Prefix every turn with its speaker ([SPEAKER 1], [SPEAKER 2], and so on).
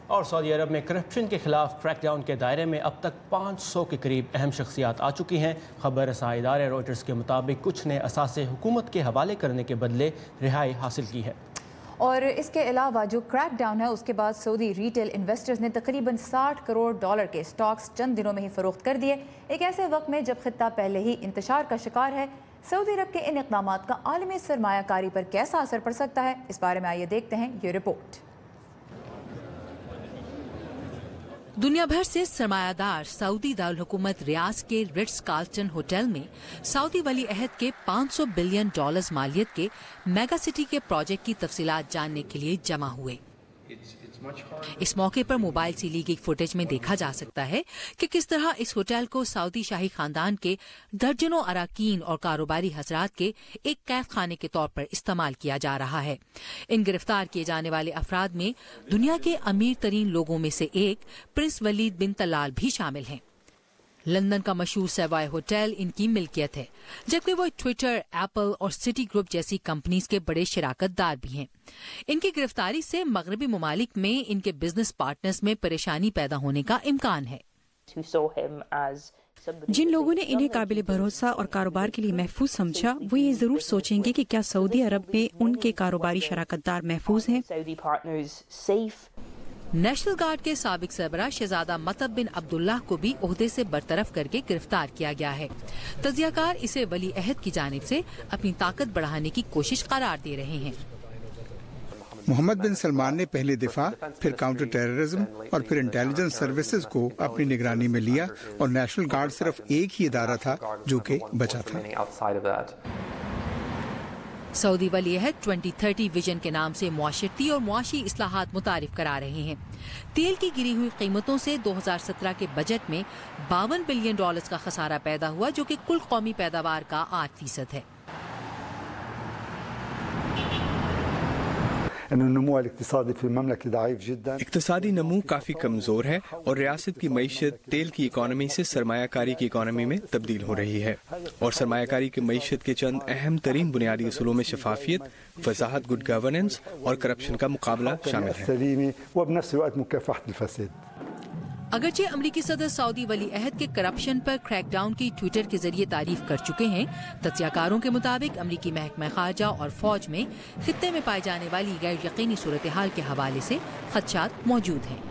[SPEAKER 1] اور سعودی عرب میں کرپشن کے خلاف کریک ڈاؤن کے دائرے میں اب تک 500 کے قریب اہم شخصیات آ چکی ہیں۔ خبر رساں ادارے روئٹرز کے مطابق کچھ نے اثاثے حکومت کے حوالے کرنے کے بدلے رہائی حاصل کی ہے۔
[SPEAKER 2] اور اس کے علاوہ جو کریک ڈاؤن ہے اس کے بعد سعودی ریٹیل انویسٹرز نے تقریباً $60 کروڑ کے سٹاکس چند دنوں میں ہی فروخت کر دیے، ایک ایسے وقت میں جب خطہ پہلے ہی انتشار کا شکار ہے۔ سعودی عرب کے ان اقدامات کا عالمی سرمایہ کاری پر کیسا اثر پڑ سکتا ہے، اس بارے میں آئیے دیکھتے ہیں یہ رپورٹ۔
[SPEAKER 3] دنیا بھر سے سرمایہ دار سعودی دارالحکومت ریاض کے رٹز کارلٹن ہوٹل میں سعودی ولی عہد کے $500 بلین مالیت کے میگا سٹی کے پروجیکٹ کی تفصیلات جاننے کے لیے جمع ہوئے۔ اس موقع پر موبائل سے لی گئی فوٹیج میں دیکھا جا سکتا ہے کہ کس طرح اس ہوٹل کو سعودی شاہی خاندان کے درجنوں اراکین اور کاروباری حضرات کے ایک قید خانے کے طور پر استعمال کیا جا رہا ہے۔ ان گرفتار کیے جانے والے افراد میں دنیا کے امیر ترین لوگوں میں سے ایک پرنس ولید بن طلال بھی شامل ہیں۔ لندن کا مشہور سیوائے ہوٹل ان کی ملکیت ہے، جبکہ وہ ٹویٹر، ایپل اور سٹی گروپ جیسی کمپنیز کے بڑے شراکت دار بھی ہیں۔ ان کی گرفتاری سے مغربی ممالک میں ان کے بزنس پارٹنرز میں پریشانی پیدا ہونے کا امکان ہے۔
[SPEAKER 4] جن لوگوں نے انہیں قابل بھروسہ اور کاروبار کے لیے محفوظ سمجھا وہ یہ ضرور سوچیں گے کہ کیا سعودی عرب میں ان کے کاروباری شراکت دار محفوظ ہیں۔
[SPEAKER 3] نیشنل گارڈ کے سابق سربراہ شہزادہ مطب بن عبداللہ کو بھی عہدے سے برطرف کر کے گرفتار کیا گیا ہے۔ تجزیہ کار اسے ولی عہد کی جانب سے اپنی طاقت بڑھانے کی کوشش قرار دے رہے ہیں۔
[SPEAKER 5] محمد بن سلمان نے پہلے دفاع، پھر کاؤنٹر ٹیررزم اور پھر انٹیلیجنس سروسز کو اپنی نگرانی میں لیا، اور نیشنل گارڈ صرف ایک ہی ادارہ تھا جو کہ بچا تھا۔
[SPEAKER 3] سعودی ولی عہد 2030 ویژن کے نام سے معاشرتی اور معاشی اصلاحات متعارف کرا رہے ہیں۔ تیل کی گری ہوئی قیمتوں سے 2017 کے بجٹ میں $52 بلین کا خسارہ پیدا ہوا، جو کہ کل قومی پیداوار کا 8% ہے۔
[SPEAKER 6] اقتصادی نمو کافی کمزور ہے اور ریاست کی معیشت تیل کی اکانومی سے سرمایہ کاری کی اکانومی میں تبدیل ہو رہی ہے، اور سرمایہ کاری کی معیشت کے چند اہم ترین بنیادی اصولوں میں شفافیت، وضاحت، گڈ گورننس اور کرپشن کا مقابلہ شامل ہے۔
[SPEAKER 3] اگرچہ امریکی صدر سعودی ولی عہد کے کرپشن پر کریک ڈاؤن کی ٹویٹر کے ذریعے تعریف کر چکے ہیں، تجزیہ کاروں کے مطابق امریکی محکمہ خارجہ اور فوج میں خطے میں پائی جانے والی غیر یقینی صورتحال کے حوالے سے خدشات موجود ہیں۔